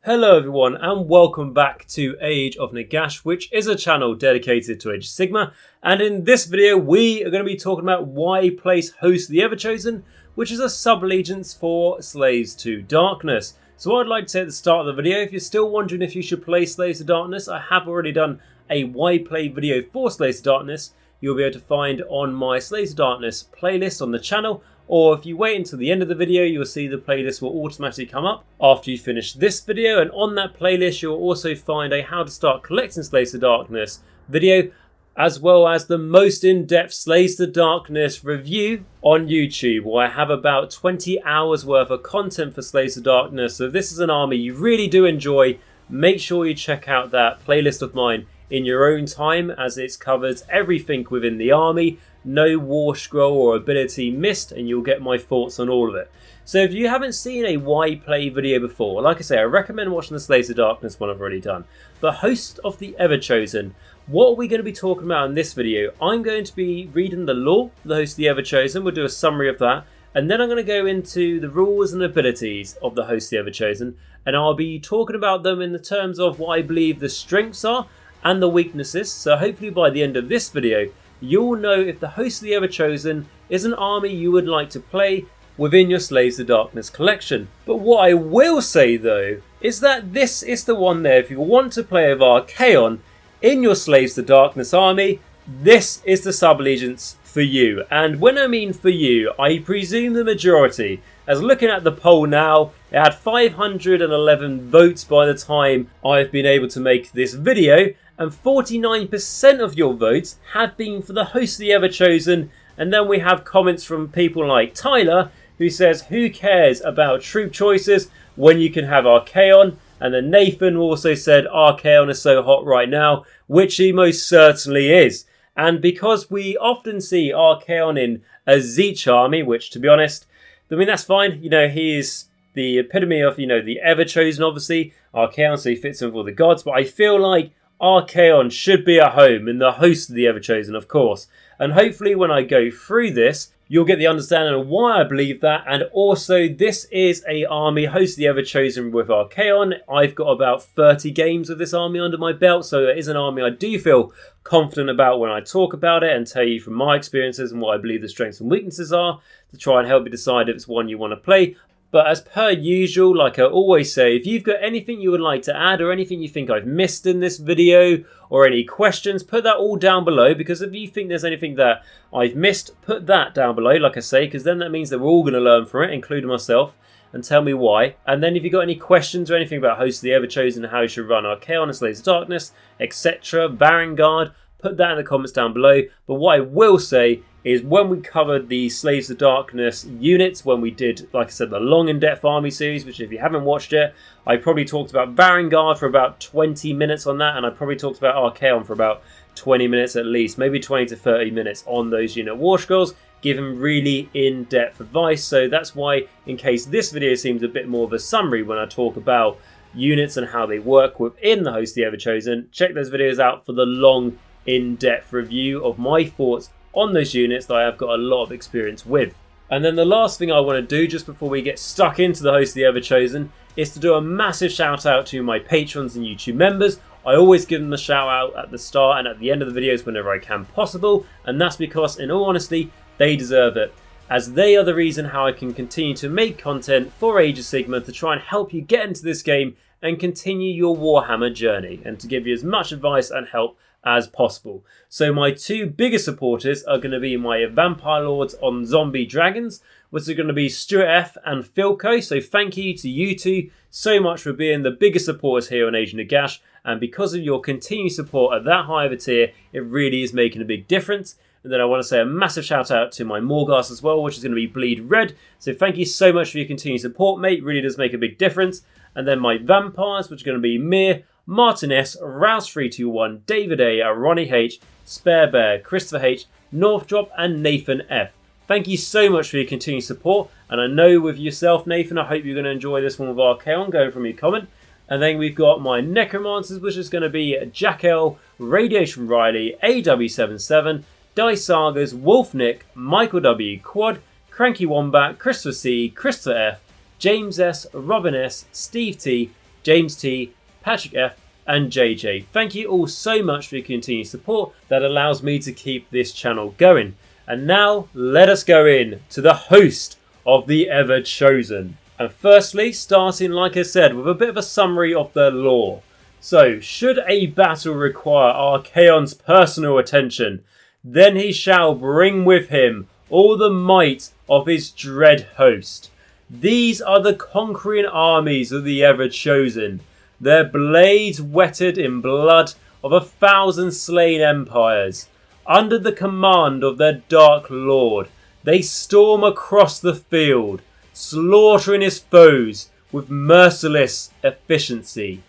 Hello everyone and welcome back to Age of Nagash, which is a channel dedicated to Age of Sigmar, and in this video we are going to be talking about why place host the Everchosen, which is a sub-allegiance for Slaves to Darkness. So what I'd like to say at the start of the video, if you're still wondering if you should play Slaves to Darkness, I have already done a why play video for Slaves to Darkness. You'll be able to find on my Slaves to Darkness playlist on the channel, or if you wait until the end of the video, you'll see the playlist will automatically come up after you finish this video. And on that playlist, you'll also find a how to start collecting Slaves to Darkness video, as well as the most in-depth Slaves to Darkness review on YouTube, where I have about 20 hours worth of content for Slaves to Darkness. So if this is an army you really do enjoy, make sure you check out that playlist of mine in your own time, as it covers everything within the army. No war scroll or ability missed, and you'll get my thoughts on all of it. So if you haven't seen a why play video before, like I say, I recommend watching the Slaves to Darkness one I've already done. But host of the Everchosen, what are we going to be talking about in this video? I'm going to be reading the lore for the host of the Everchosen. We'll do a summary of that, and then I'm going to go into the rules and abilities of the host of the Everchosen, and I'll be talking about them in the terms of what I believe the strengths are and the weaknesses. So hopefully by the end of this video, you'll know if the host of the Everchosen is an army you would like to play within your Slaves to Darkness collection. But what I will say though, is that this is the one there. If you want to play with Archaon in your Slaves to Darkness army, this is the sub-allegiance for you. And when I mean for you, I presume the majority. As looking at the poll now, it had 511 votes by the time I've been able to make this video, and 49% of your votes have been for the host of the Everchosen. And then we have comments from people like Tyler, who says, who cares about troop choices when you can have Archaon? And then Nathan also said Archaon is so hot right now, which he most certainly is. And because we often see Archaon in a Tzeentch army, which to be honest, I mean, that's fine. You know, he is the epitome of, you know, the Everchosen, obviously. Archaon, so he fits in with all the gods. But I feel like Archaon should be at home in the host of the Everchosen, of course. And hopefully when I go through this, you'll get the understanding of why I believe that. And also, this is a army host of the Everchosen with Archaon. I've got about 30 games of this army under my belt, so it is an army I do feel confident about when I talk about it and tell you from my experiences and what I believe the strengths and weaknesses are, to try and help you decide if it's one you want to play. But as per usual, like I always say, if you've got anything you would like to add or anything you think I've missed in this video or any questions, put that all down below, because if you think there's anything that I've missed, put that down below, like I say, because then that means that we're all going to learn from it, including myself, and tell me why. And then if you've got any questions or anything about host of the Everchosen, how you should run Archaon and Slaves of Darkness, etc., vanguard, put that in the comments down below. But what I will say is when we covered the Slaves of Darkness units, when we did, like I said, the long in-depth army series, which if you haven't watched it, I probably talked about vanguard for about 20 minutes on that, and I probably talked about Archaon for about 20 minutes at least, maybe 20 to 30 minutes on those unit war scrolls, giving really in-depth advice. So that's why, in case this video seems a bit more of a summary when I talk about units and how they work within the host of the Everchosen, check those videos out for the long in-depth review of my thoughts on those units that I have got a lot of experience with. And then the last thing I want to do just before we get stuck into the host of the Everchosen is to do a massive shout out to my patrons and YouTube members. I always give them a shout out at the start and at the end of the videos whenever I can possible, and that's because, in all honesty, they deserve it, as they are the reason how I can continue to make content for Age of Sigmar to try and help you get into this game and continue your Warhammer journey, and to give you as much advice and help as possible. So my two biggest supporters are going to be my Vampire Lords on Zombie Dragons, which are going to be Stuart F and Filq. So thank you to you two so much for being the biggest supporters here on Age of Nagash, and because of your continued support at that high of a tier, it really is making a big difference. And then I want to say a massive shout out to my Morgasts as well, which is going to be Bleed Red. So thank you so much for your continued support, mate. It really does make a big difference. And then my Vampires, which are going to be Mir, Martin S, Rouse321, David A, Ronni H, SpareBear, Christopher H, Northdrop, and Nathan F. Thank you so much for your continued support, and I know with yourself, Nathan, I hope you're going to enjoy this one with Archaon, going from your comment. And then we've got my Necromancers, which is going to be Jacq.l, RadiationRiley, AW77, Sagas, WolfNick, Michal W, Quad, Cranky Wombat, Christopher C, Christopher F, James S, Robin S, Steve T, James T, Patrick F, and JJ. Thank you all so much for your continued support that allows me to keep this channel going. And now let us go in to the host of the Everchosen. And firstly, starting like I said with a bit of a summary of the lore. So, should a battle require Archaon's personal attention, then he shall bring with him all the might of his dread host. These are the conquering armies of the Everchosen, their blades wetted in blood of 1,000 slain empires. Under the command of their Dark Lord, they storm across the field, slaughtering his foes with merciless efficiency.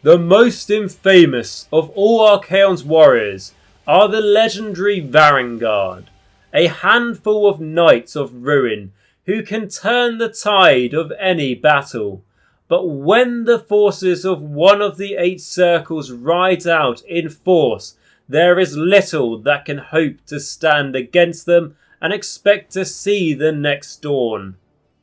The most infamous of all Archaon's warriors are the legendary vanguard, a handful of knights of ruin who can turn the tide of any battle. But when the forces of one of the 8 circles ride out in force, there is little that can hope to stand against them and expect to see the next dawn.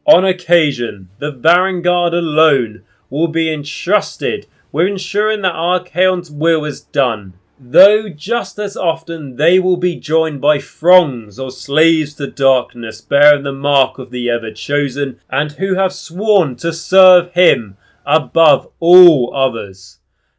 On occasion, the vanguard alone will be entrusted with ensuring that Archaon's will is done, though just as often they will be joined by throngs of slaves to darkness bearing the mark of the Everchosen and who have sworn to serve him above all others.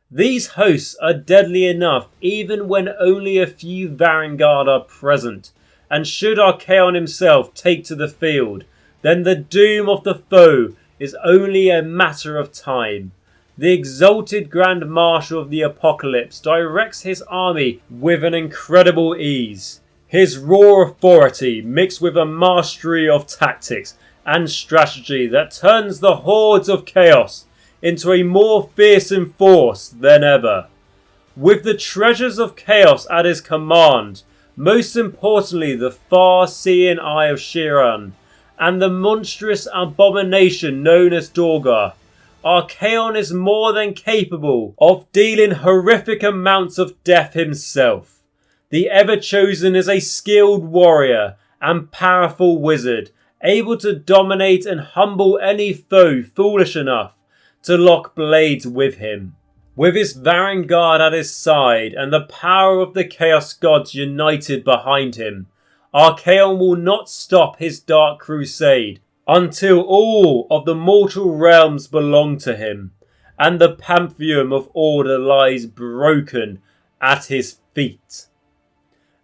These hosts are deadly enough even when only a few vanguard are present, and should Archaon himself take to the field, then the doom of the foe is only a matter of time. The exalted Grand Marshal of the Apocalypse directs his army with an incredible ease. His raw authority mixed with a mastery of tactics and strategy that turns the hordes of chaos into a more fearsome force than ever. With the treasures of chaos at his command, most importantly the far-seeing eye of Shiran, and the monstrous abomination known as Dorgar, Archaon is more than capable of dealing horrific amounts of death himself. The Everchosen is a skilled warrior and powerful wizard, able to dominate and humble any foe foolish enough to lock blades with him. With his vanguard at his side and the power of the Chaos Gods united behind him, Archaon will not stop his dark crusade until all of the mortal realms belong to him, and the pantheon of order lies broken at his feet.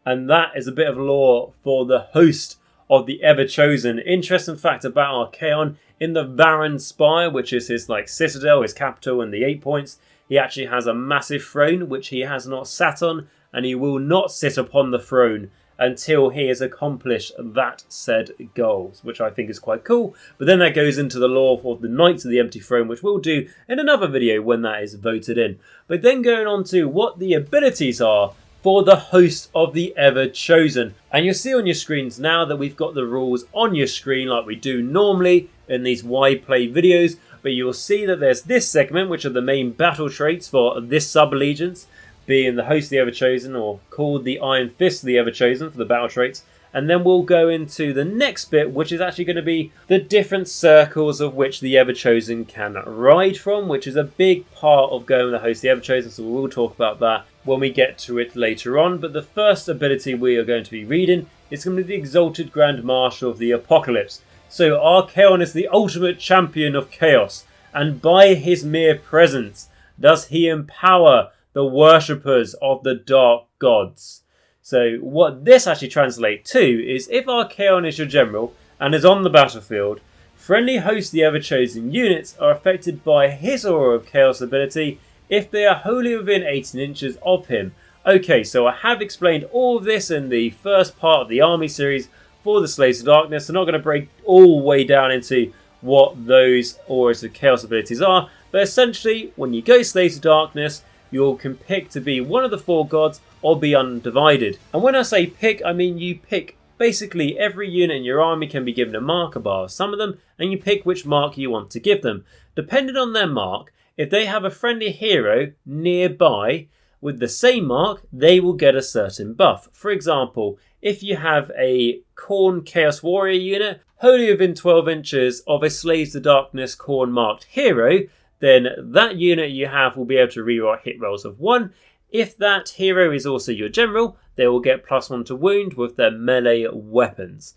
And that is a bit of lore for the host of the Everchosen. Interesting fact about Archaon, in the Varan Spire, which is his citadel, his capital, and the 8 points, he actually has a massive throne which he has not sat on, and he will not sit upon the throne until he has accomplished that said goals, which I think is quite cool. But then that goes into the lore of the Knights of the Empty Throne, which we'll do in another video when that is voted in. But then going on to what the abilities are for the host of the Everchosen. And you'll see on your screens now that we've got the rules on your screen like we do normally in these why play videos. But you'll see that there's this segment, which are the main battle traits for this sub-allegiance, being the host of the Everchosen, or called the Iron Fist of the Everchosen for the battle traits. And then we'll go into the next bit, which is actually going to be the different circles of which the Everchosen can ride from, which is a big part of going with the host of the Everchosen, so we'll talk about that when we get to it later on. But the first ability we are going to be reading is going to be the Exalted Grand Marshal of the Apocalypse. So Archaon is the ultimate champion of chaos, and by his mere presence does he empower the worshippers of the dark gods. So what this actually translates to is if Archaon is your general and is on the battlefield, friendly host of the Everchosen units are affected by his aura of chaos ability if they are wholly within 18 inches of him. Okay, so I have explained all of this in the first part of the army series for the Slaves of Darkness. I'm not going to break all the way down into what those auras of chaos abilities are, but essentially when you go Slaves of Darkness, you can pick to be one of the 4 gods or be undivided. And when I say pick, I mean you pick basically every unit in your army can be given a marker bar, some of them, and you pick which mark you want to give them. Depending on their mark, if they have a friendly hero nearby with the same mark, they will get a certain buff. For example, if you have a Khorne Chaos Warrior unit wholly within 12 inches of a Slaves of Darkness Khorne marked hero, then that unit you have will be able to reroll hit rolls of 1. If that hero is also your general, they will get +1 to wound with their melee weapons.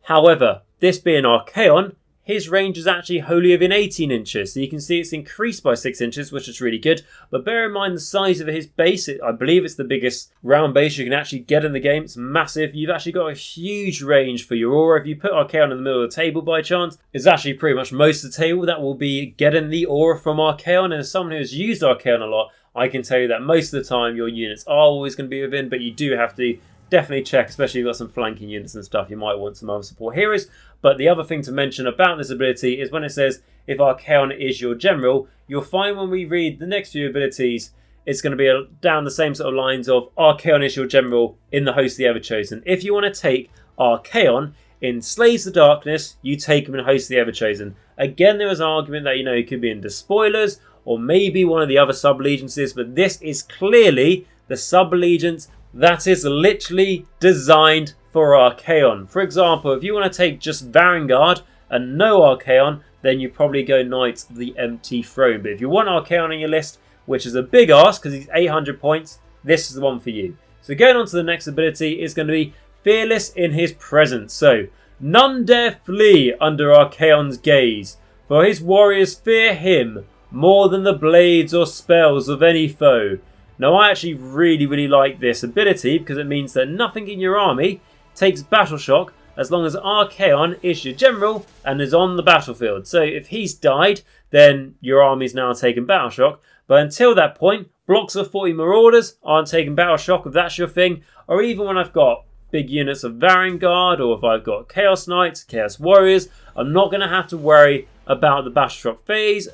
However, this being Archaon, his range is actually wholly within 18 inches. So you can see it's increased by 6 inches, which is really good. But bear in mind the size of his base. I believe it's the biggest round base you can actually get in the game. It's massive. You've actually got a huge range for your aura. If you put Archaon in the middle of the table by chance, it's actually pretty much most of the table that will be getting the aura from Archaon. And as someone who's used Archaon a lot, I can tell you that most of the time your units are always going to be within, but you do have to definitely check, especially if you've got some flanking units and stuff, you might want some other support heroes. But the other thing to mention about this ability is when it says if Archaon is your general, you'll find when we read the next few abilities, it's going to be down the same sort of lines of Archaon is your general in the Host of the Everchosen. If you want to take Archaon in Slays the Darkness, you take him in Host of the Everchosen. Again, there was an argument that, he could be in Despoilers or maybe one of the other sub-allegiances, but this is clearly the sub-allegiance that is literally designed for Archaon. For example, if you want to take just vanguard and no Archaon, then you probably go Knight of the Empty Throne. But if you want Archaon on your list, which is a big ask because he's 800 points, this is the one for you. So going on to the next ability is going to be Fearless in his presence. So, none dare flee under Archaon's gaze, for his warriors fear him more than the blades or spells of any foe. Now, I actually really like this ability because it means that nothing in your army takes battle shock as long as Archaon is your general and is on the battlefield. So if he's died, then your army's now taking battle shock. But until that point, blocks of 40 Marauders aren't taking battle shock if that's your thing. Or even when I've got big units of Vanguard, or if I've got Chaos Knights, Chaos Warriors, I'm not going to have to worry about the battle shock phase.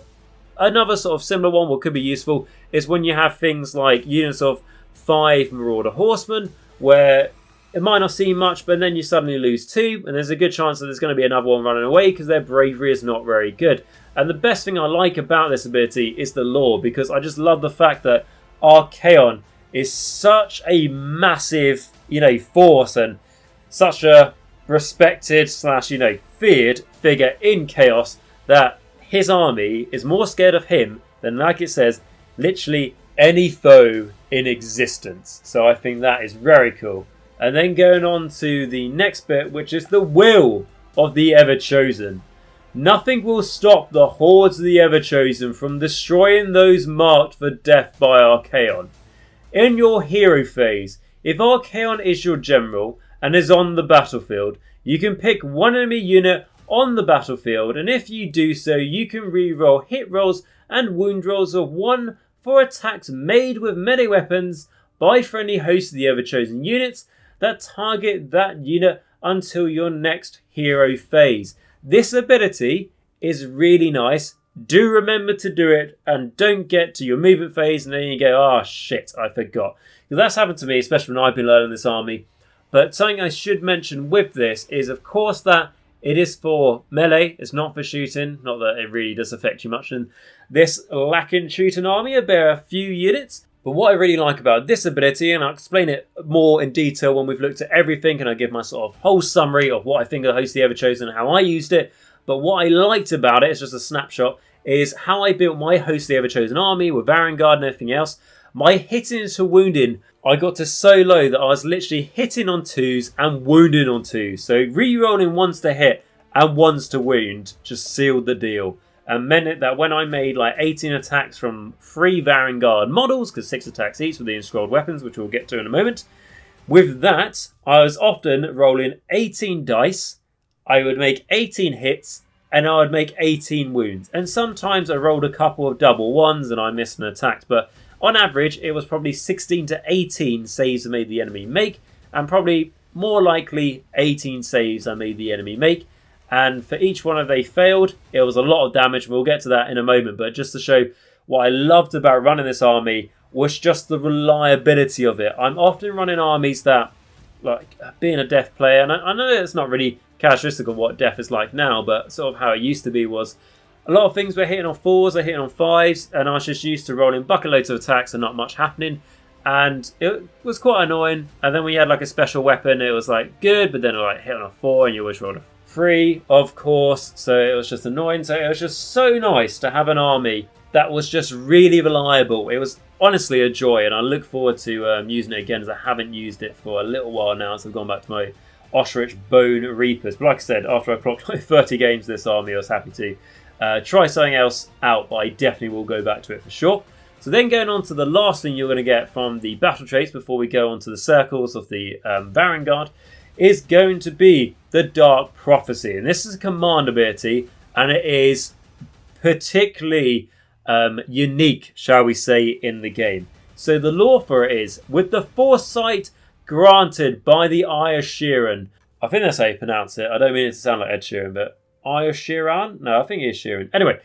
Another sort of similar one, what could be useful, is when you have things like units of 5 Marauder Horsemen, where it might not seem much, but then you suddenly lose 2, and there's a good chance that there's going to be another one running away because their bravery is not very good. And the best thing I like about this ability is the lore, because I just love the fact that Archaon is such a massive, force and such a respected / feared figure in Chaos that his army is more scared of him than, like it says, literally any foe in existence. So I think that is very cool. And then going on to the next bit, which is the will of the Everchosen. Nothing will stop the hordes of the Everchosen from destroying those marked for death by Archaon. In your hero phase, if Archaon is your general and is on the battlefield, you can pick one enemy unit on the battlefield, and if you do so, you can reroll hit rolls and wound rolls of 1 for attacks made with melee weapons by friendly hosts of the Everchosen units that target that unit until your next hero phase. This ability is really nice. Do remember to do it and don't get to your movement phase and then you go, oh shit, I forgot. Because that's happened to me, especially when I've been learning this army. But something I should mention with this is, of course, that it is for melee, it's not for shooting. Not that it really does affect you much. And this lacking shooting army, I bear a few units. But what I really like about this ability, and I'll explain it more in detail when we've looked at everything and I give my sort of whole summary of what I think of the Host of the Everchosen and how I used it. But what I liked about it, it's just a snapshot, is how I built my Host of the Everchosen army with vanguard and everything else. My hitting to wounding, I got to so low that I was literally hitting on 2s and wounding on 2s. So re-rolling 1s to hit and 1s to wound just sealed the deal. And meant it that when I made like 18 attacks from 3 vanguard models, because 6 attacks each with the enscrolled weapons, which we'll get to in a moment, with that, I was often rolling 18 dice. I would make 18 hits and I would make 18 wounds. And sometimes I rolled a couple of double 1s and I missed an attack. But on average, it was probably 16 to 18 saves I made the enemy make, and probably more likely 18 saves I made the enemy make. And for each one of they failed, it was a lot of damage. We'll get to that in a moment. But just to show what I loved about running this army was just the reliability of it. I'm often running armies that, like, being a death player, and I know it's not really characteristic of what death is like now, but sort of how it used to be was a lot of things were hitting on 4s, they're hitting on 5s, and I was just used to rolling bucket loads of attacks and not much happening. And it was quite annoying. And then when you had like a special weapon, it was like good, but then it like hit on a 4 and you always rolled a 3, of course. So it was just annoying. So it was just so nice to have an army that was just really reliable. It was honestly a joy, and I look forward to using it again, as I haven't used it for a little while now, so I've gone back to my Ostrich Bone Reapers. But like I said, after I clocked like 30 games this army, I was happy to try something else out, but I definitely will go back to it for sure. So then going on to the last thing you're going to get from the battle traits before we go on to the circles of the vanguard is going to be the Dark Prophecy. And this is a command ability, and it is particularly unique, shall we say, in the game. So the lore for it is, with the foresight granted by the Eye of Sheeran. I think that's how you pronounce it. I don't mean it to sound like Ed Sheeran, but Eye of Sheeran? No, I think it is Sheeran. Anyway,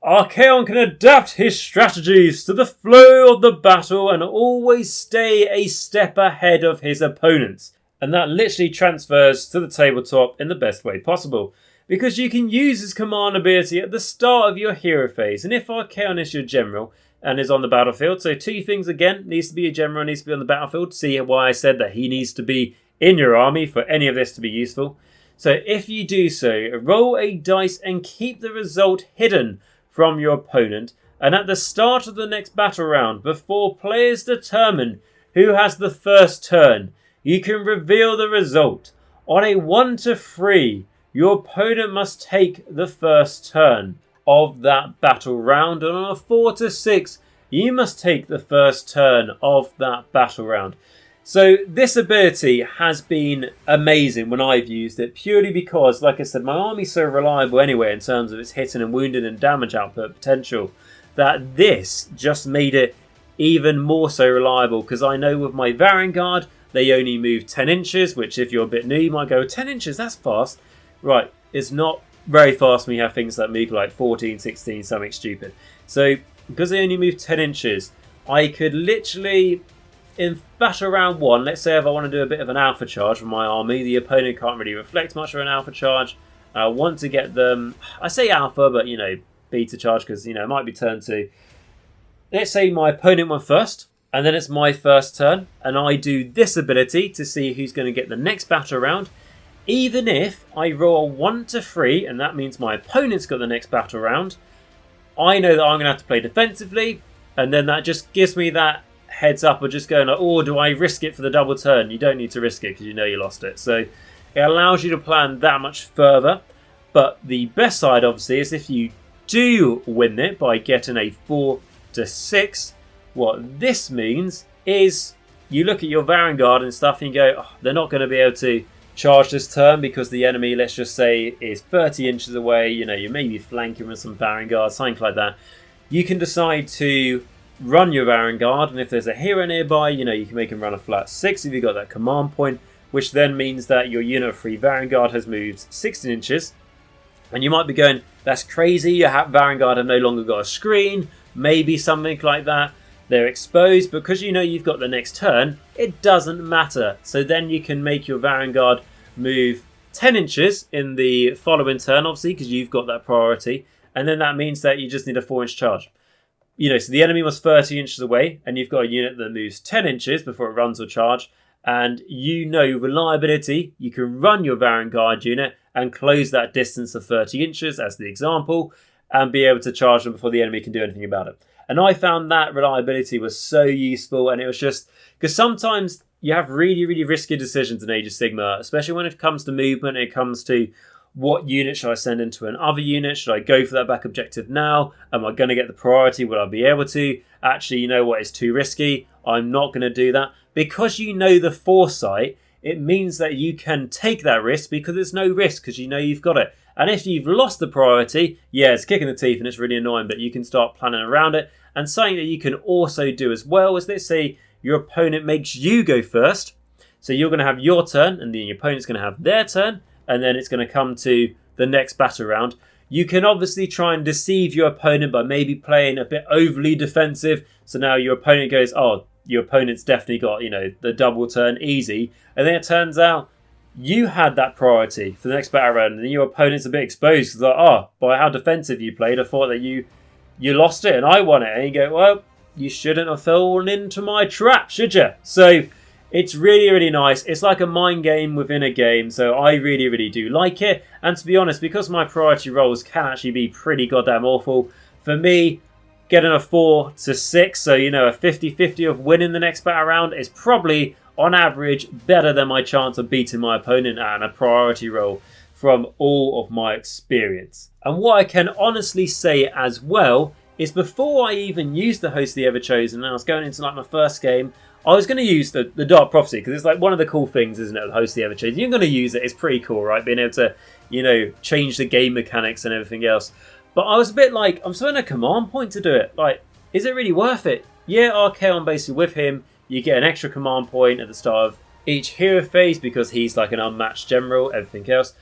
Archaon can adapt his strategies to the flow of the battle and always stay a step ahead of his opponents. And that literally transfers to the tabletop in the best way possible, because you can use his command ability at the start of your hero phase. And if Archaon is your general and is on the battlefield, so two things again, needs to be a general, needs to be on the battlefield. See why I said that he needs to be in your army for any of this to be useful. So if you do so, roll a dice and keep the result hidden from your opponent. And at the start of the next battle round, before players determine who has the first turn, you can reveal the result. On a 1 to 3, your opponent must take the first turn of that battle round, and on a 4 to 6, you must take the first turn of that battle round. So this ability has been amazing when I've used it, purely because, like I said, my army's so reliable anyway in terms of its hitting and wounding and damage output potential, that this just made it even more so reliable, because I know with my vanguard, they only move 10 inches, which if you're a bit new, you might go, 10 inches, that's fast. Right, it's not very fast when you have things that move like 14, 16, something stupid. So, because they only move 10 inches, I could literally, in battle round 1, let's say if I want to do a bit of an alpha charge for my army, the opponent can't really reflect much of an alpha charge. I want to get them, I say alpha, but beta charge, because it might be turn 2. Let's say my opponent went first, and then it's my first turn, and I do this ability to see who's going to get the next battle round. Even if I roll a 1 to 3, and that means my opponent's got the next battle round, I know that I'm going to have to play defensively, and then that just gives me that heads up of just going like, oh, do I risk it for the double turn? You don't need to risk it because you know you lost it. So it allows you to plan that much further. But the best side, obviously, is if you do win it by getting a 4 to 6, what this means is you look at your vanguard and stuff and you go, oh, they're not going to be able to charge this turn because the enemy, let's just say, is 30 inches away. You may be flanking with some vanguard, something like that. You can decide to run your vanguard, and if there's a hero nearby, you can make him run a flat 6 if you've got that command point, which then means that your unit of 3 vanguard has moved 16 inches. And you might be going, that's crazy, your vanguard have no longer got a screen, maybe something like that. They're exposed, because you've got the next turn, it doesn't matter. So then you can make your vanguard move 10 inches in the following turn, obviously, because you've got that priority. And then that means that you just need a 4-inch charge. So the enemy was 30 inches away, and you've got a unit that moves 10 inches before it runs or charge. And reliability, you can run your vanguard unit and close that distance of 30 inches, as the example, and be able to charge them before the enemy can do anything about it. And I found that reliability was so useful, and it was just because sometimes you have really, really risky decisions in Age of Sigmar, especially when it comes to movement, it comes to what unit should I send into another unit? Should I go for that back objective now? Am I going to get the priority? Will I be able to? Actually, it's too risky. I'm not going to do that. Because the foresight, it means that you can take that risk because it's no risk because you've got it. And if you've lost the priority, it's kicking the teeth and it's really annoying, but you can start planning around it. And something that you can also do as well is, let's say your opponent makes you go first. So you're going to have your turn, and then your opponent's going to have their turn, and then it's going to come to the next battle round. You can obviously try and deceive your opponent by maybe playing a bit overly defensive. So now your opponent goes, oh, your opponent's definitely got, the double turn easy. And then it turns out you had that priority for the next battle round, and then your opponent's a bit exposed. It's like, oh, by how defensive you played, I thought that you lost it and I won it. And you go, well, you shouldn't have fallen into my trap, should you? So it's really, really nice. It's like a mind game within a game. So I really, really do like it. And to be honest, because my priority rolls can actually be pretty goddamn awful, for me, getting a 4 to 6, so you know, a 50-50 of winning the next battle round is probably on average better than my chance of beating my opponent at a priority roll from all of my experience. And what I can honestly say as well is before I even used the Host of the Everchosen, and I was going into like my first game, I was going to use the Dark Prophecy because it's like one of the cool things, isn't it? The Host of the Everchosen. You're going to use it. It's pretty cool, right? Being able to, you know, change the game mechanics and everything else. But I was a bit like, I'm spending a command point to do it. Like, is it really worth it? Yeah, Archaon basically with him, you get an extra command point at the start of each hero phase because he's like an unmatched general, everything else.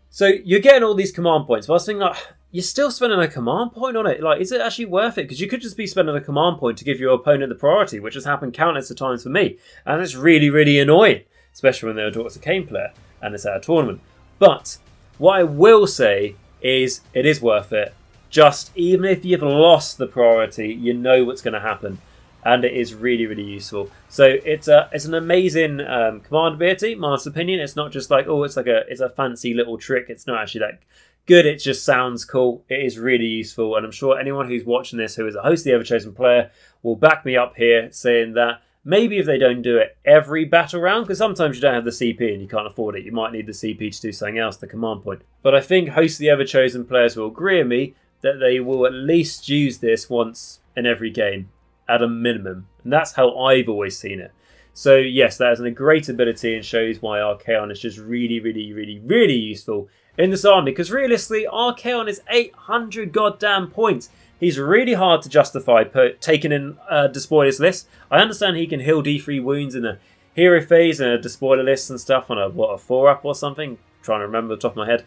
So you're getting all these command points. But I was thinking, like, you're still spending a command point on it. Like, is it actually worth it? Because you could just be spending a command point to give your opponent the priority, which has happened countless of times for me. And it's really, really annoying, especially when they're a Daughters of Cain player and it's at a tournament. But what I will say is it is worth it. Just even if you've lost the priority, you know what's going to happen. And it is really, really useful. So it's an amazing command ability, in my opinion. It's not just like, oh, it's a fancy little trick. It's not actually that good. It just sounds cool. It is really useful. And I'm sure anyone who's watching this who is a Host of the Everchosen player will back me up here saying that maybe if they don't do it every battle round, because sometimes you don't have the CP and you can't afford it. You might need the CP to do something else, the command point. But I think Host of the Everchosen players will agree with me that they will at least use this once in every game at a minimum. And that's how I've always seen it. So yes, that is a great ability and shows why Archaon is just really, really, really, really useful in this army. Because realistically, Archaon is 800 goddamn points. He's really hard to justify taking in Despoiler's list. I understand he can heal D3 wounds in a hero phase and a Despoiler list and stuff on a 4-up or something. I'm trying to remember the top of my head.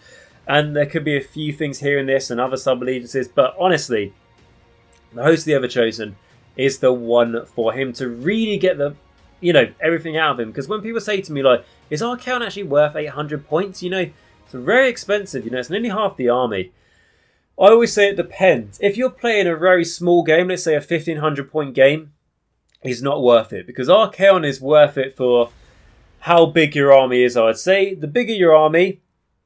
And there could be a few things here in this and other sub-allegiances. But honestly, the Host of the Everchosen is the one for him to really get the, you know, everything out of him. Because when people say to me, like, is Archaon actually worth 800 points? You know, it's very expensive. You know, it's nearly half the army. I always say it depends. If you're playing a very small game, let's say a 1500 point game, it's not worth it. Because Archaon is worth it for how big your army is, I would say. The bigger your army,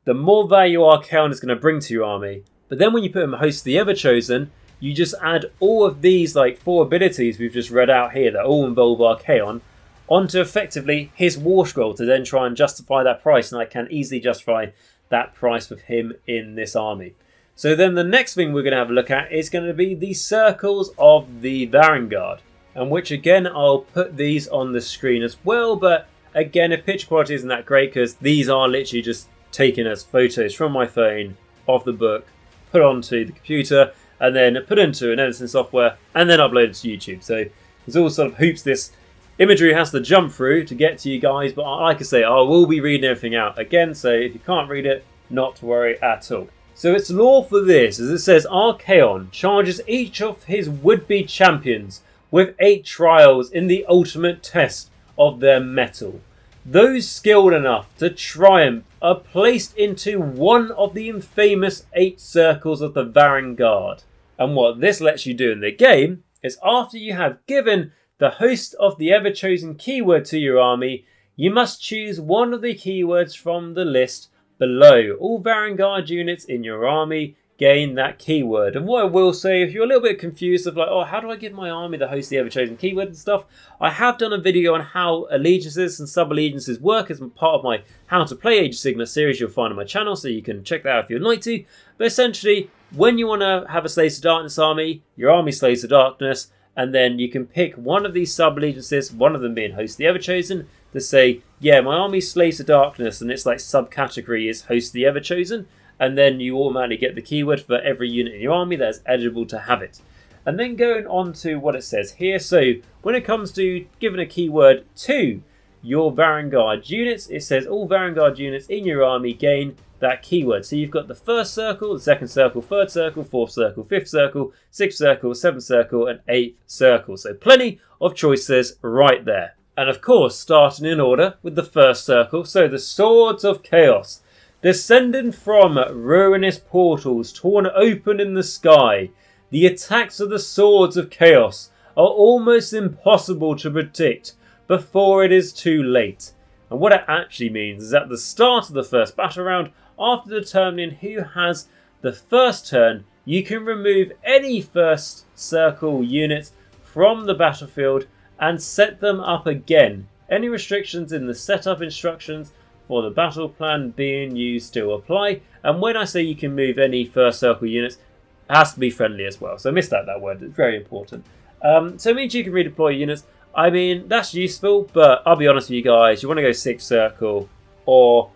the more value Archaon is going to bring to your army. But then when you put him Host of the Everchosen, you just add all of these like 4 abilities we've just read out here that all involve Archaon onto effectively his war scroll to then try and justify that price. And I can easily justify that price with him in this army. So then the next thing we're going to have a look at is going to be the circles of the vanguard. And which again, I'll put these on the screen as well. But again, if picture quality isn't that great because these are literally just taken as photos from my phone of the book, put onto the computer, and then put into an editing software, and then uploaded to YouTube. So there's all sort of hoops this imagery has to jump through to get to you guys. But like I say, I will be reading everything out again. So if you can't read it, not to worry at all. So its lore for this, as it says, Archaon charges each of his would-be champions with 8 trials in the ultimate test of their mettle. Those skilled enough to triumph are placed into one of the infamous 8 circles of the vanguard. And what this lets you do in the game is after you have given the Host of the Everchosen keyword to your army, you must choose one of the keywords from the list below. All vanguard units in your army gain that keyword. And what I will say, if you're a little bit confused of like, oh, how do I give my army the Host of the Everchosen keyword and stuff, I have done a video on how allegiances and sub-allegiances work as part of my How to Play Age of Sigmar series you'll find on my channel, so you can check that out if you'd like to. But essentially, when you want to have a Slaves of Darkness army, your army Slaves of Darkness, and then you can pick one of these sub-allegiances, one of them being Host of the Everchosen, to say, yeah, my army's Slaves of Darkness, and its like subcategory is Host of the Everchosen. And then you automatically get the keyword for every unit in your army that is eligible to have it. And then going on to what it says here. So when it comes to giving a keyword to your vanguard units, it says all vanguard units in your army gain that keyword. So you've got the first circle, the second circle, third circle, fourth circle, fifth circle, sixth circle, seventh circle, and eighth circle. So plenty of choices right there. And of course, starting in order with the first circle. So the Swords of Chaos. Descending from ruinous portals torn open in the sky, the attacks of the Swords of Chaos are almost impossible to predict before it is too late. And what it actually means is at the start of the first battle round, after determining who has the first turn, you can remove any first circle units from the battlefield and set them up again. Any restrictions in the setup instructions for the battle plan being used still apply. And when I say you can move any first circle units, it has to be friendly as well. So miss that word, it's very important. So it means you can redeploy units. I mean, that's useful, but I'll be honest with you guys, you want to go 6th circle or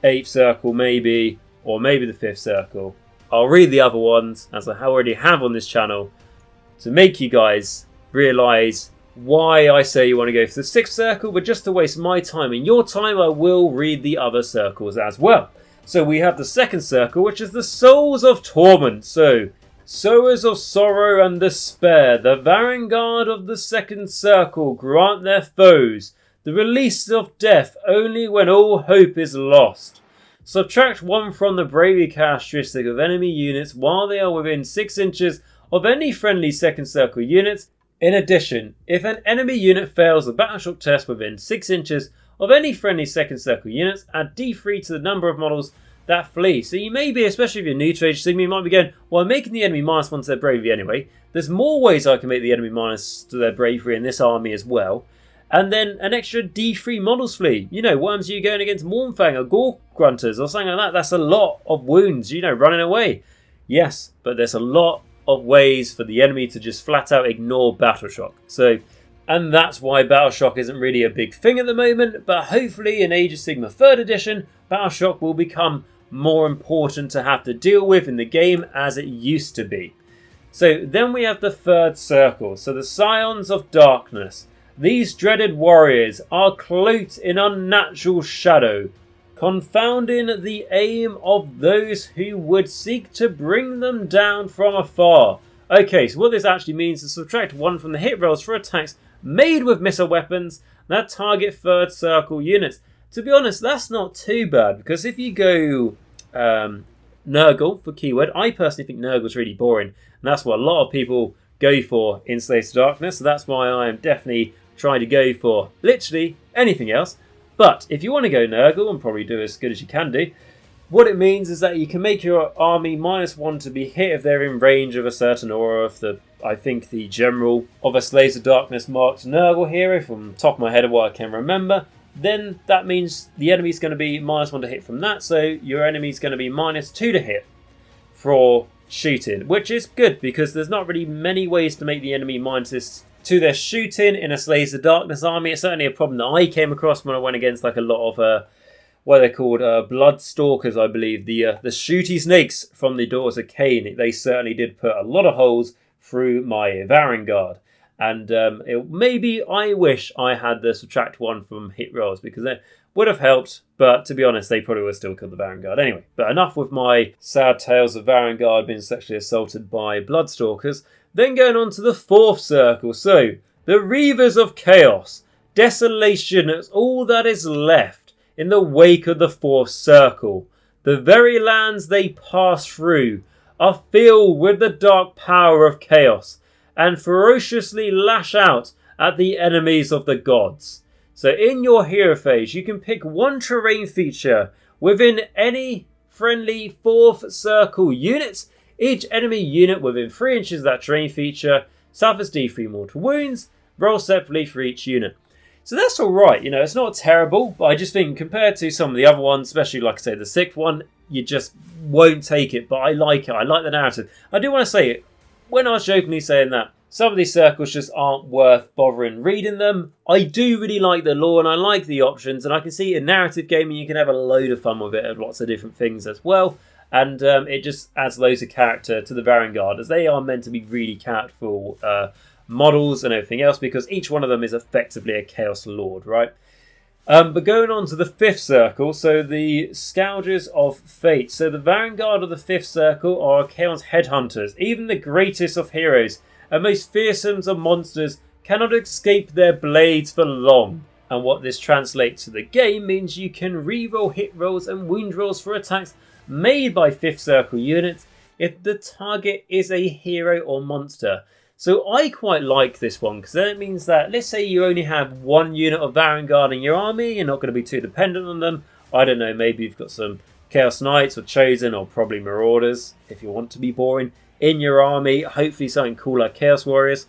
8th circle maybe, or maybe the 5th circle. I'll read the other ones, as I already have on this channel, to make you guys realise why I say you want to go for the 6th circle, but just to waste my time and your time, I will read the other circles as well. So we have the 2nd circle, which is the Souls of Torment. So, Sowers of Sorrow and Despair, the vanguard of the 2nd circle, grant their foes the release of death only when all hope is lost. Subtract 1 from the bravery characteristic of enemy units while they are within 6 inches of any friendly 2nd circle units. In addition, if an enemy unit fails the battleshock test within 6 inches of any friendly 2nd circle units, add D3 to the number of models that flee. So you may be, especially if you're new to Age of Sigmar, you might be going, well, I'm making the enemy -1 to their bravery anyway. There's more ways I can make the enemy minus to their bravery in this army as well. And then an extra D3 models flee. You know, what happens to you going against Mornfang or Gore Grunters or something like that? That's a lot of wounds, you know, running away. Yes, but there's a lot of ways for the enemy to just flat out ignore Battleshock. So, and that's why Battleshock isn't really a big thing at the moment, but hopefully in Age of Sigmar 3rd edition, Battleshock will become more important to have to deal with in the game as it used to be. So then we have the 3rd circle, so the Scions of Darkness. These dreaded warriors are cloaked in unnatural shadow, confounding the aim of those who would seek to bring them down from afar. Okay, so what this actually means is subtract 1 from the hit rolls for attacks made with missile weapons that target 3rd circle units. To be honest, that's not too bad, because if you go Nurgle for keyword, I personally think Nurgle's really boring, and that's what a lot of people go for in Slaves to Darkness, so that's why I am definitely trying to go for literally anything else. But if you want to go Nurgle and probably do as good as you can do, what it means is that you can make your army -1 to be hit if they're in range of a certain aura of the, I think, the general of a Slaves of Darkness marked Nurgle hero, from the top of my head of what I can remember. Then that means the enemy's going to be -1 to hit from that, so your enemy's going to be -2 to hit for shooting, which is good because there's not really many ways to make the enemy -2 to their shooting in a Slaves of Darkness army. It's certainly a problem that I came across when I went against like a lot of what they're called Bloodstalkers, I believe, the shooty snakes from the Daughters of Cain. They certainly did put a lot of holes through my vanguard. And maybe I wish I had the subtract 1 from hit rolls, because that would have helped. But to be honest, they probably would have still killed the vanguard anyway. But enough with my sad tales of vanguard being sexually assaulted by Bloodstalkers. Then going on to the 4th circle. So, the Reavers of Chaos. Desolation is all that is left in the wake of the 4th circle. The very lands they pass through are filled with the dark power of chaos, and ferociously lash out at the enemies of the gods. So in your hero phase, you can pick 1 terrain feature within any friendly 4th circle units. Each enemy unit within 3 inches of that terrain feature suffers D3 mortal wounds, roll separately for each unit. So that's alright, you know, it's not terrible, but I just think compared to some of the other ones, especially like I say the 6th one, you just won't take it, but I like it, I like the narrative. I do want to say it, when I was jokingly saying that some of these circles just aren't worth bothering reading them, I do really like the lore and I like the options, and I can see in narrative gaming you can have a load of fun with it and lots of different things as well. And it just adds loads of character to the vanguard, as they are meant to be really characterful models and everything else, because each one of them is effectively a Chaos Lord, right? But going on to the 5th circle, so the Scourgers of Fate. So the vanguard of the 5th circle are Chaos Headhunters. Even the greatest of heroes and most fearsome of monsters cannot escape their blades for long. And what this translates to the game means you can reroll hit rolls and wound rolls for attacks made by 5th circle units if the target is a hero or monster. So I quite like this one, because then it means that, let's say you only have 1 unit of vanguard in your army, you're not going to be too dependent on them. I don't know, maybe you've got some Chaos Knights or Chosen or probably Marauders, if you want to be boring, in your army, hopefully something cool like Chaos Warriors.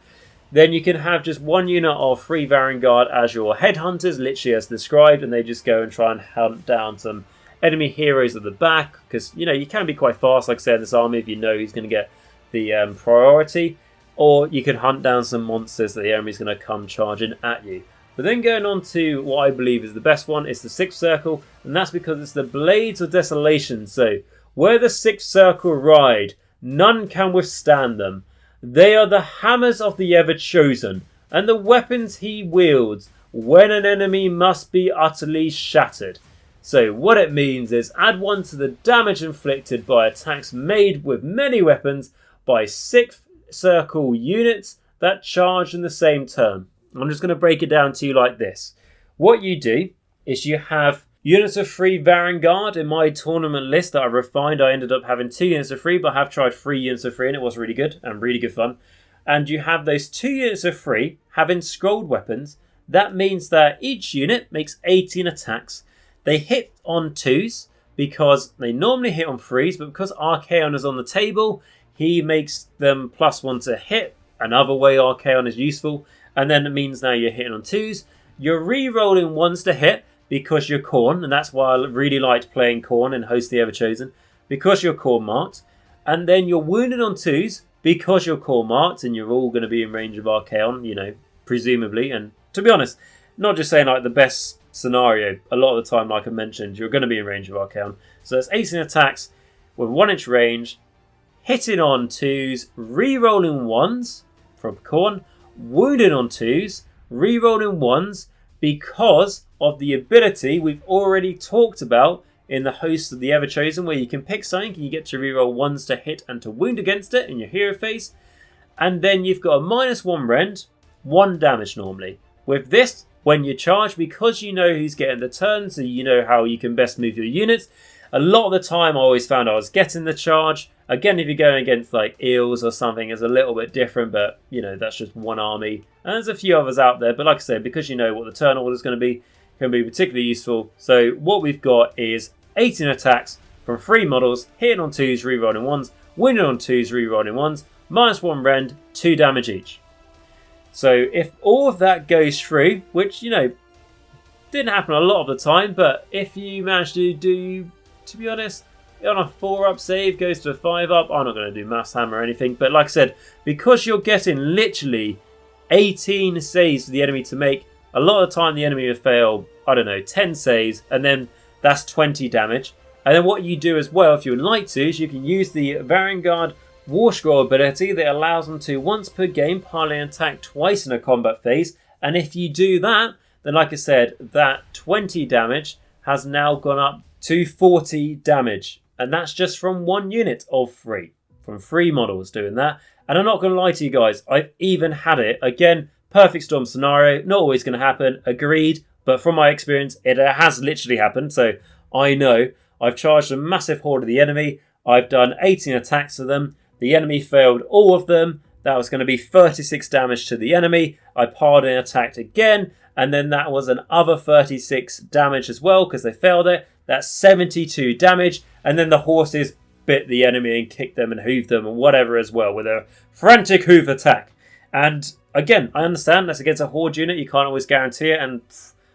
Then you can have just one unit of 3 vanguard as your headhunters, literally as described, and they just go and try and hunt down some enemy heroes at the back, because you can be quite fast, like I said, in this army if you know who's going to get the priority. Or you can hunt down some monsters that the enemy's going to come charging at you. But then going on to what I believe is the best one, it's the 6th circle, and that's because it's the Blades of Desolation. So, where the 6th circle ride, none can withstand them. They are the hammers of the Everchosen, and the weapons he wields when an enemy must be utterly shattered. So what it means is add 1 to the damage inflicted by attacks made with many weapons by 6th circle units that charge in the same turn. I'm just going to break it down to you like this. What you do is you have units of 3 vanguard. In my tournament list that I refined, I ended up having 2 units of 3, but I have tried 3 units of 3 and it was really good and really good fun. And you have those 2 units of 3 having scrolled weapons. That means that each unit makes 18 attacks. They hit on 2s because they normally hit on 3s, but because Archaon is on the table, he makes them +1 to hit. Another way Archaon is useful. And then it means now you're hitting on 2s. You're re-rolling 1s to hit because you're Khorne, and that's why I really liked playing Khorne and Host the Everchosen, because you're Khorne marked. And then you're wounded on 2s because you're Khorne marked, and you're all going to be in range of Archaon, presumably. And to be honest, not just saying like the best scenario, a lot of the time, like I mentioned, you're going to be in range of Archaon. So it's 18 attacks with 1-inch range, hitting on 2s, re-rolling 1s from Khorne, wounded on 2s, re-rolling 1s because of the ability we've already talked about in the Host of the Everchosen, where you can pick something and you get to re-roll 1s to hit and to wound against it in your hero phase. And then you've got a -1 rend, 1 damage normally. With this, when you charge, because you know who's getting the turn, so you know how you can best move your units, a lot of the time I always found I was getting the charge. Again, if you're going against like Eels or something, it's a little bit different, but that's just one army. And there's a few others out there, but like I said, because you know what the turn order is going to be, can be particularly useful. So what we've got is 18 attacks from 3 models, hitting on 2s, re-rolling 1s, wounding on 2s, re-rolling 1s, -1 rend, 2 damage each. So if all of that goes through, which, didn't happen a lot of the time, but if you manage to do, to be honest, on a 4-up save goes to a 5-up, I'm not going to do Mass Hammer or anything, but like I said, because you're getting literally 18 saves for the enemy to make, a lot of the time the enemy will fail, 10 saves, and then that's 20 damage. And then what you do as well, if you would like to, is you can use the Vanguard War Scroll ability that allows them to, once per game, parley and attack twice in a combat phase. And if you do that, then like I said, that 20 damage has now gone up to 40 damage. And that's just from 1 unit of 3. From 3 models doing that. And I'm not going to lie to you guys, I've even had it. Again, perfect storm scenario, not always going to happen, agreed. But from my experience, it has literally happened. So I know I've charged a massive horde of the enemy. I've done 18 attacks to them. The enemy failed all of them. That was going to be 36 damage to the enemy. I parried and attacked again. And then that was another 36 damage as well because they failed it. That's 72 damage. And then the horses bit the enemy and kicked them and hooved them and whatever as well with a frantic hoof attack. And again, I understand that's against a horde unit. You can't always guarantee it. And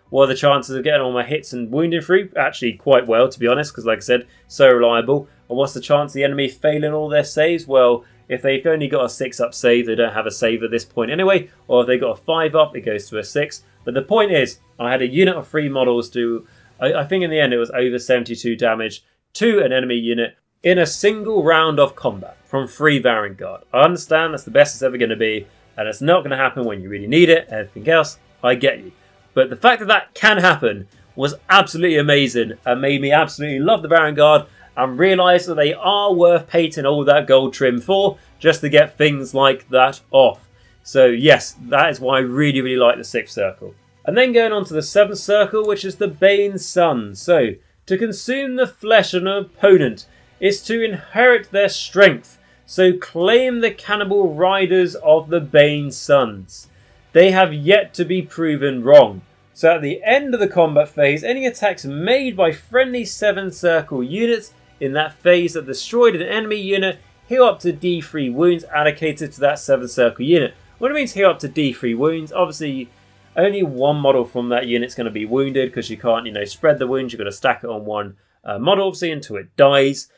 what are the chances of getting all my hits and wounding through? Actually quite well, to be honest, because like I said, so reliable. And what's the chance of the enemy failing all their saves? Well, if they've only got a 6-up save, they don't have a save at this point anyway. Or if they've got a 5-up, it goes to a 6. But the point is, I had a unit of 3 models do, I think in the end it was over 72 damage to an enemy unit in a single round of combat from 3 Vanguard. I understand that's the best it's ever going to be, and it's not going to happen when you really need it. Everything else, I get you. But the fact that that can happen was absolutely amazing and made me absolutely love the Vanguard and realise that they are worth painting all that gold trim for just to get things like that off. So yes, that is why I really, really like the 6th circle. And then going on to the 7th circle, which is the Bane Sun. So, to consume the flesh of an opponent is to inherit their strength. So claim the cannibal riders of the Bane Suns. They have yet to be proven wrong. So at the end of the combat phase, any attacks made by friendly 7th circle units in that phase that destroyed an enemy unit heal up to D3 wounds allocated to that 7th circle unit. What it means heal up to D3 wounds, obviously only one model from that unit's going to be wounded because you can't, spread the wounds. You've got to stack it on one model, obviously, until it dies.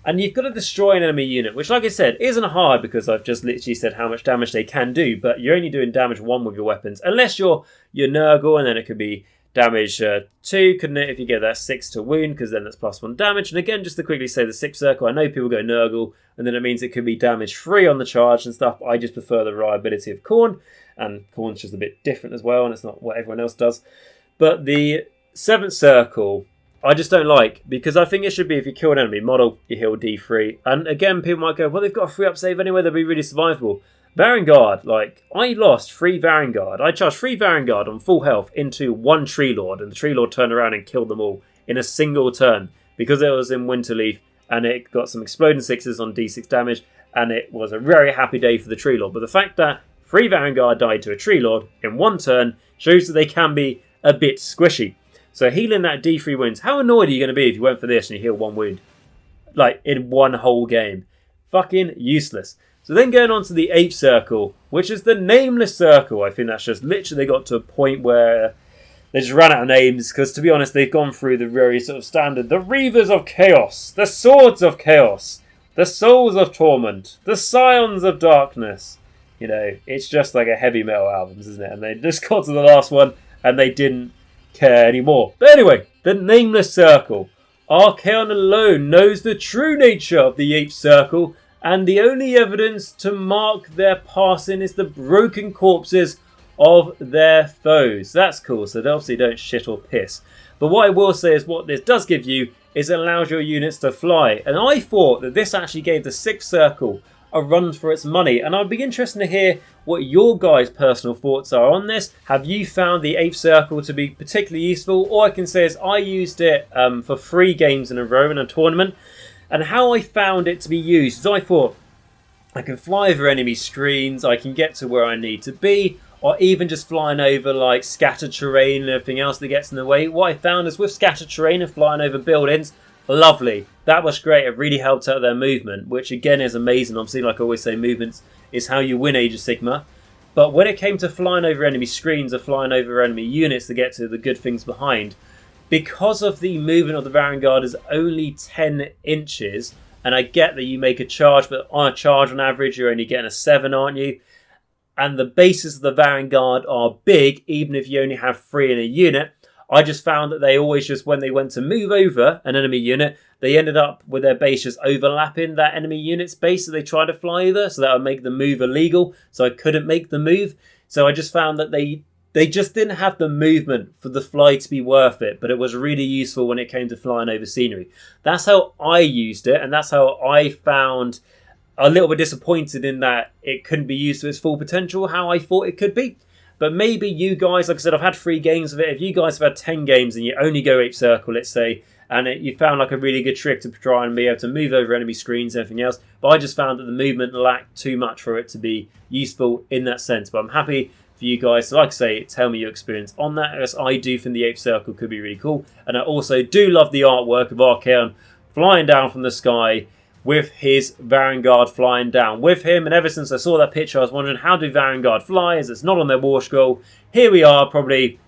And you've got to destroy an enemy unit, which, like I said, isn't hard because I've just literally said how much damage they can do, but you're only doing damage 1 with your weapons, unless you're Nurgle, and then it could be damage 2, couldn't it, if you get that 6 to wound, because then that's +1 damage. And again, just to quickly say the 6th circle, I know people go Nurgle, and then it means it could be damage 3 on the charge and stuff, but I just prefer the reliability of Khorne, and Khorne's just a bit different as well, and it's not what everyone else does. But the 7th circle, I just don't like, because I think it should be if you kill an enemy model, you heal D3. And again, people might go, well, they've got a free up save anyway, they'll be really survivable. Vanguard, I lost 3 Vanguard. I charged 3 Vanguard on full health into 1 Tree Lord, and the Tree Lord turned around and killed them all in a single turn because it was in Winterleaf, and it got some exploding 6s on D6 damage, and it was a very happy day for the Tree Lord. But the fact that 3 Vanguard died to a Tree Lord in 1 turn shows that they can be a bit squishy. So healing that D3 wounds, how annoyed are you going to be if you went for this and you heal 1 wound? In one whole game. Fucking useless. So then going on to the 8th circle, which is the nameless circle. I think that's just literally got to a point where they just ran out of names. Because to be honest, they've gone through the very sort of standard. The Reavers of Chaos. The Swords of Chaos. The Souls of Torment. The Scions of Darkness. It's just like a heavy metal album, isn't it? And they just got to the last one and they didn't care anymore. But anyway, the nameless circle. Archaon alone knows the true nature of the 8th circle, and the only evidence to mark their passing is the broken corpses of their foes. That's cool, so they obviously don't shit or piss. But what I will say is what this does give you is it allows your units to fly. And I thought that this actually gave the 6th circle a run for its money, and I'd be interested to hear what your guys' personal thoughts are on this. Have you found the 8th circle to be particularly useful? All I can say is I used it for 3 games in a row in a tournament, and how I found it to be used is I thought I can fly over enemy screens, I can get to where I need to be, or even just flying over scattered terrain and everything else that gets in the way. What I found is with scattered terrain and flying over buildings, lovely. That was great. It really helped out their movement, which again is amazing. Obviously, like I always say, movements is how you win Age of Sigmar. But when it came to flying over enemy screens or flying over enemy units to get to the good things behind, because of the movement of the Vanguard is only 10 inches, and I get that you make a charge, but on a charge on average, you're only getting a 7, aren't you? And the bases of the Vanguard are big, even if you only have 3 in a unit. I just found that they always just, when they went to move over an enemy unit, they ended up with their base just overlapping that enemy unit's base that they tried to fly over, so that would make the move illegal, so I couldn't make the move. So I just found that they just didn't have the movement for the fly to be worth it, but it was really useful when it came to flying over scenery. That's how I used it, and that's how I found a little bit disappointed in that it couldn't be used to its full potential, how I thought it could be. But maybe you guys, like I said, I've had 3 games of it. If you guys have had 10 games and you only go 8th circle, let's say, and you found a really good trick to try and be able to move over enemy screens and everything else, but I just found that the movement lacked too much for it to be useful in that sense. But I'm happy for you guys to, like I say, tell me your experience on that, as I do think the 8th circle could be really cool. And I also do love the artwork of Archaon flying down from the sky with his Vanguard flying down with him. And ever since I saw that picture, I was wondering, how do Vanguard fly, as it's not on their war scroll? Here we are, probably,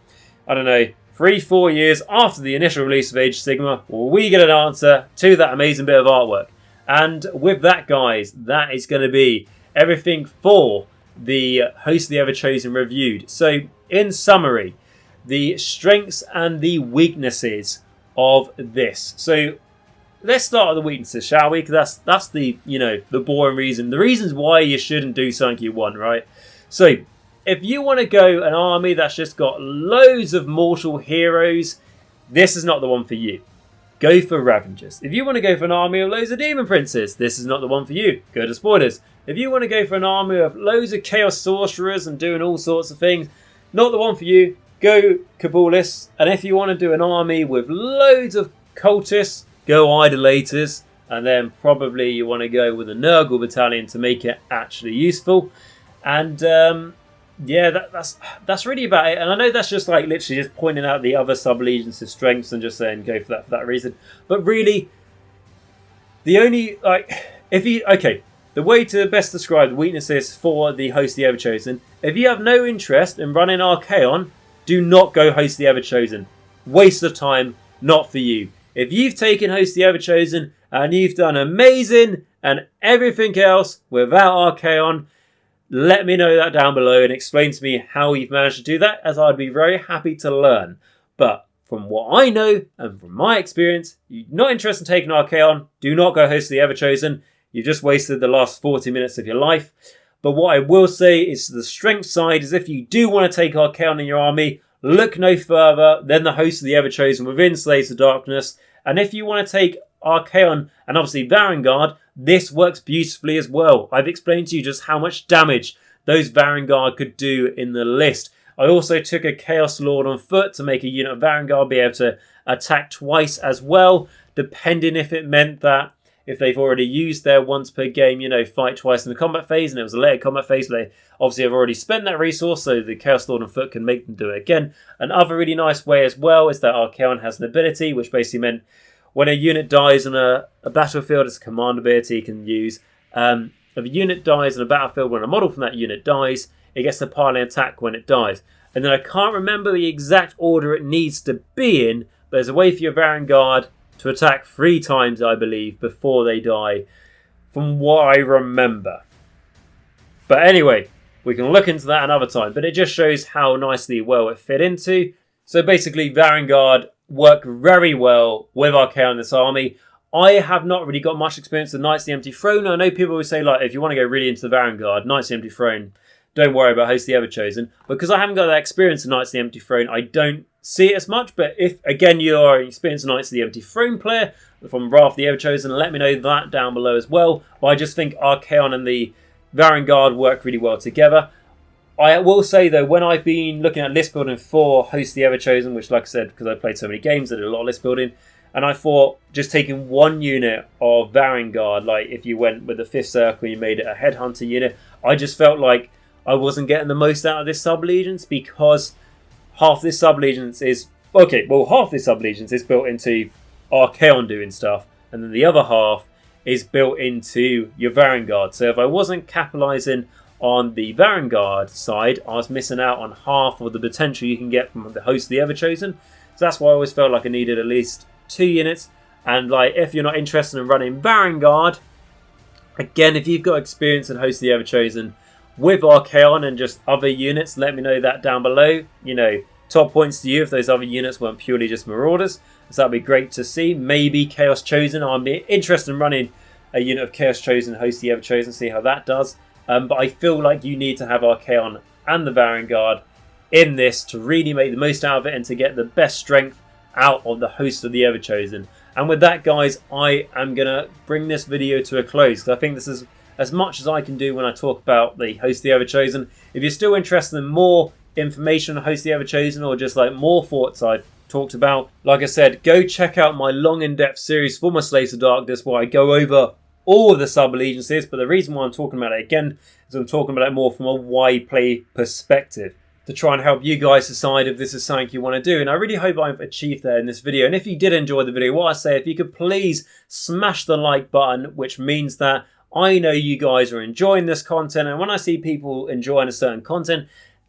3-4 years after the initial release of Age of Sigmar, we get an answer to that amazing bit of artwork. And with that, guys, that is going to be everything for the Host of the Everchosen reviewed. So, in summary, the strengths and the weaknesses of this. So, let's start with the weaknesses, shall we? Because that's the, the boring reason. The reasons why you shouldn't do something you want, right? So, if you want to go an army that's just got loads of mortal heroes, this is not the one for you. Go for Ravengers. If you want to go for an army of loads of Demon Princes, this is not the one for you. Go to Spoilers. If you want to go for an army of loads of Chaos Sorcerers and doing all sorts of things, not the one for you. Go Cabalists. And if you want to do an army with loads of Cultists, go Idolaters. And then probably you want to go with a Nurgle battalion to make it actually useful. And yeah, that's really about it. And I know that's just literally just pointing out the other sub-allegiances' strengths and just saying go for that reason. But really, the only The way to best describe the weaknesses for the host the Everchosen, if you have no interest in running Archaon, do not go host the Everchosen. Waste of time, not for you. If you've taken host the Everchosen and you've done amazing and everything else without Archaon, let me know that down below and explain to me how you've managed to do that, as I'd be very happy to learn. But from what I know and from my experience, you're not interested in taking Archaon, do not go host the Everchosen. You've just wasted the last 40 minutes of your life. But what I will say is the strength side is if you do want to take Archaon in your army, look no further than the host of the Everchosen within Slaves of Darkness. And if you want to take Archaon and obviously vanguard, this works beautifully as well. I've explained to you just how much damage those vanguard could do in the list. I also took a Chaos Lord on foot to make a unit of vanguard be able to attack twice as well, depending if it meant that if they've already used their once per game, fight twice in the combat phase, and it was a later combat phase, they obviously have already spent that resource, so the Chaos Lord on foot can make them do it again. Another really nice way as well is that Archaon has an ability, which basically meant when a unit dies on a battlefield, it's a command ability you can use. If a unit dies on a battlefield when a model from that unit dies, it gets to pile an attack when it dies. And then I can't remember the exact order it needs to be in, but there's a way for your vanguard to attack 3 times, I believe, before they die, from what I remember. But anyway, we can look into that another time, but it just shows how nicely well it fit into. So basically, vanguard work very well with Archaon in this army. I have not really got much experience with Knights of the Empty Throne. I know people will say, like, if you want to go really into the vanguard, Knights of the Empty Throne, don't worry about host the Everchosen. Because I haven't got that experience in Knights of the Empty Throne, I don't see it as much. But if, again, you are an experienced Knights of the Empty Throne player from Wrath of the Everchosen, let me know that down below as well. But I just think Archaon and the vanguard work really well together. I will say, though, when I've been looking at list building for host the Everchosen, which, like I said, because I played so many games, I did a lot of list building, and I thought just taking one unit of vanguard, like if you went with the 5th circle, you made it a headhunter unit, I just felt like I wasn't getting the most out of this sub-allegiance, because half this sub-allegiance is... half this sub-allegiance is built into Archaon doing stuff, and then the other half is built into your vanguard. So if I wasn't capitalising on the vanguard side, I was missing out on half of the potential you can get from the host of the Everchosen. So that's why I always felt like I needed at least 2 units. And like, if you're not interested in running vanguard, again, if you've got experience in host of the Everchosen with Archaon and just other units, let me know that down below. Top points to you if those other units weren't purely just Marauders. So that'd be great to see. Maybe Chaos Chosen. I'm interested in running a unit of Chaos Chosen, host the Everchosen, see how that does. But I feel like you need to have Archaon and the vanguard in this to really make the most out of it and to get the best strength out of the host of the Everchosen. And with that, guys, I am going to bring this video to a close, because I think this is as much as I can do when I talk about the host of the Everchosen. If you're still interested in more information on host of the Everchosen, or just like more thoughts I've talked about, like I said, go check out my long in-depth series for my Slaves of Darkness, where I go over all of the sub-allegiances. But the reason why I'm talking about it again is I'm talking about it more from a why play perspective, to try and help you guys decide if this is something you want to do. And I really hope I've achieved that in this video. And if you did enjoy the video, what I say, if you could please smash the like button, which means that I know you guys are enjoying this content. And when I see people enjoying a certain content,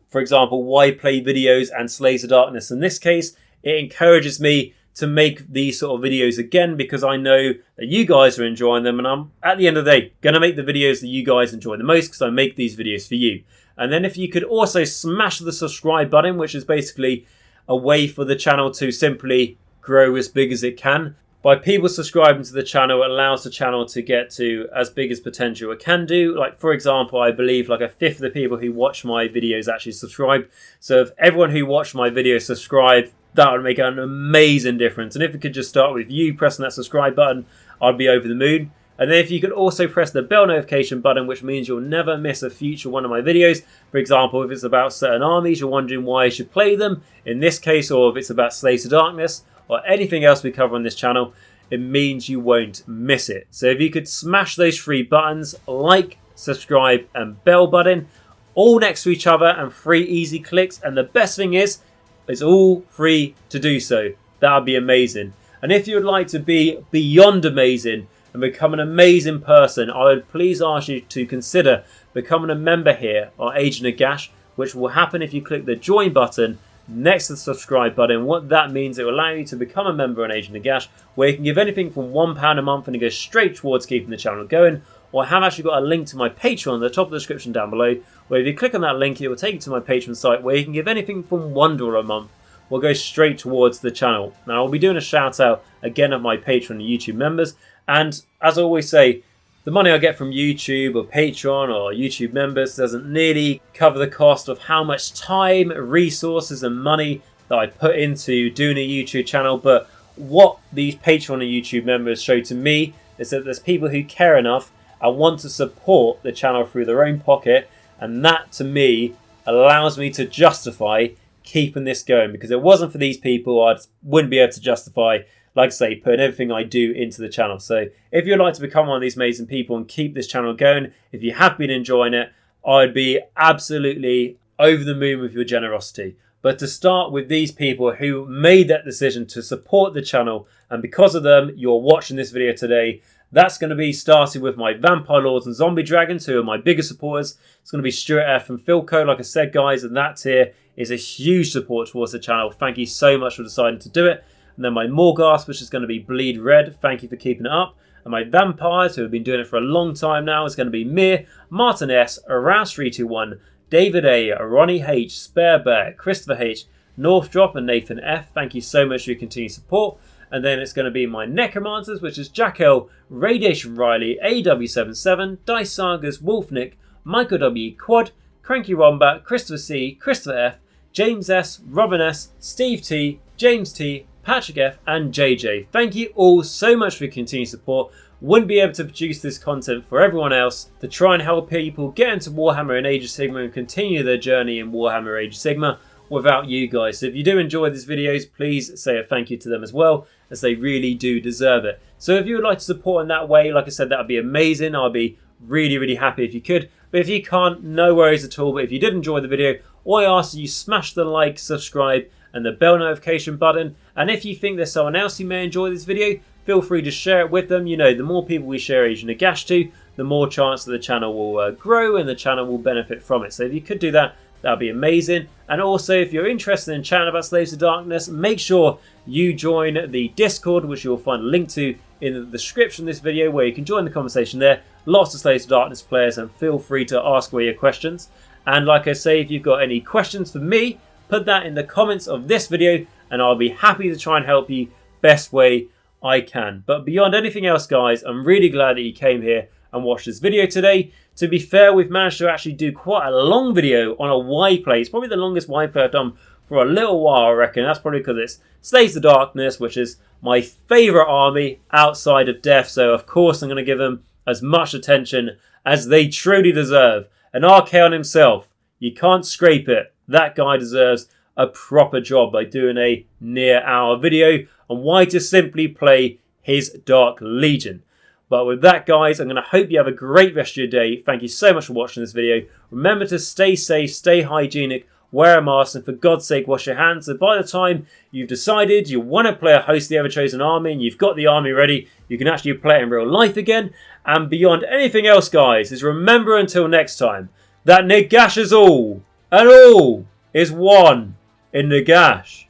for example, why play videos and Slaves of Darkness in this case, it encourages me to make these sort of videos again, because I know that you guys are enjoying them, and I'm, at the end of the day, going to make the videos that you guys enjoy the most, because I make these videos for you. And then if you could also smash the subscribe button, which is basically a way for the channel to simply grow as big as it can. By people subscribing to the channel, it allows the channel to get to as big as potential it can do. Like, for example, I believe like 1/5 of the people who watch my videos actually subscribe. So if everyone who watched my video subscribed, that would make an amazing difference. And if it could just start with you pressing that subscribe button, I'd be over the moon. And then if you could also press the bell notification button, which means you'll never miss a future one of my videos. For example, if it's about certain armies, you're wondering why I should play them, in this case, or if it's about Slaves of Darkness, or anything else we cover on this channel, it means you won't miss it. So if you could smash those 3 buttons, like, subscribe, and bell button, all next to each other, and 3 easy clicks. And the best thing is, it's all free to do so. That would be amazing. And if you would like to be beyond amazing, and become an amazing person, I would please ask you to consider becoming a member here on Age of Nagash, which will happen if you click the join button next to the subscribe button. What that means, it will allow you to become a member on Age of Nagash, where you can give anything from £1 a month and it goes straight towards keeping the channel going. Or I have actually got a link to my Patreon at the top of the description down below, where if you click on that link, it will take you to my Patreon site, where you can give anything from $1 a month will go straight towards the channel. Now, I'll be doing a shout out again of my Patreon and YouTube members, and as I always say, the money I get from YouTube or Patreon or YouTube members doesn't nearly cover the cost of how much time, resources and money that I put into doing a YouTube channel. But what these Patreon and YouTube members show to me is that there's people who care enough and want to support the channel through their own pocket, and that to me allows me to justify keeping this going, because if it wasn't for these people, I wouldn't be able to justify, like I say, putting everything I do into the channel. So if you'd like to become one of these amazing people and keep this channel going, if you have been enjoying it, I'd be absolutely over the moon with your generosity. But to start with these people who made that decision to support the channel, and because of them, you're watching this video today. That's going to be starting with my Vampire Lords and Zombie Dragons, who are my biggest supporters. It's going to be Stuart F and Filq, like I said, guys, and that tier is a huge support towards the channel. Thank you so much for deciding to do it. And then my Morgasts, which is going to be Bleed Red. Thank you for keeping it up. And my Vampires, who have been doing it for a long time now, is going to be Mir, Martin S, Arouse321, David A, Ronni H, SpareBear, Christopher H, Northdrop and Nathan F. Thank you so much for your continued support. And then it's going to be my Necromancers, which is Jacq.l, RadiationRiley, AW77, Dice Sagas, WolfNick, Michal W, Quad, Cranky Wombat, Christopher C, Christopher F, James S, Robin S, Steve T, James T, Patrick F and JJ. Thank you all so much for your continued support. Wouldn't be able to produce this content for everyone else to try and help people get into Warhammer and Age of Sigmar and continue their journey in Warhammer Age of Sigmar without you guys. So if you do enjoy these videos, please say a thank you to them as well, as they really do deserve it. So if you would like to support in that way, like I said, that would be amazing. I'll be really happy if you could. But if you can't, no worries at all. But if you did enjoy the video, all I ask is you smash the like, subscribe and the bell notification button. And if you think there's someone else who may enjoy this video, feel free to share it with them. You know, the more people we share Age of Nagash to, the more chance that the channel will grow and the channel will benefit from it. So if you could do that, that'd be amazing. And also, if you're interested in chatting about Slaves of Darkness, make sure you join the Discord, which you'll find a link to in the description of this video, where you can join the conversation there. Lots of Slaves of Darkness players, and feel free to ask away your questions. And like I say, if you've got any questions for me, put that in the comments of this video, and I'll be happy to try and help you best way I can. But beyond anything else, guys, I'm really glad that you came here and watched this video today. To be fair, we've managed to actually do quite a long video on a Y play. It's probably the longest Y play I've done for a little while, I reckon. That's probably because it's Slaves of Darkness, which is my favourite army outside of Death. So, of course, I'm going to give them as much attention as they truly deserve. And Archaon himself, you can't scrape it. That guy deserves a proper job by doing a near-hour video on why to simply play his Dark Legion. But with that, guys, I'm going to hope you have a great rest of your day. Thank you so much for watching this video. Remember to stay safe, stay hygienic, wear a mask, and for God's sake, wash your hands. So by the time you've decided you want to play a Host of the Everchosen army and you've got the army ready, you can actually play it in real life again. And beyond anything else, guys, is remember until next time that Nagash is all, and all is one in Nagash.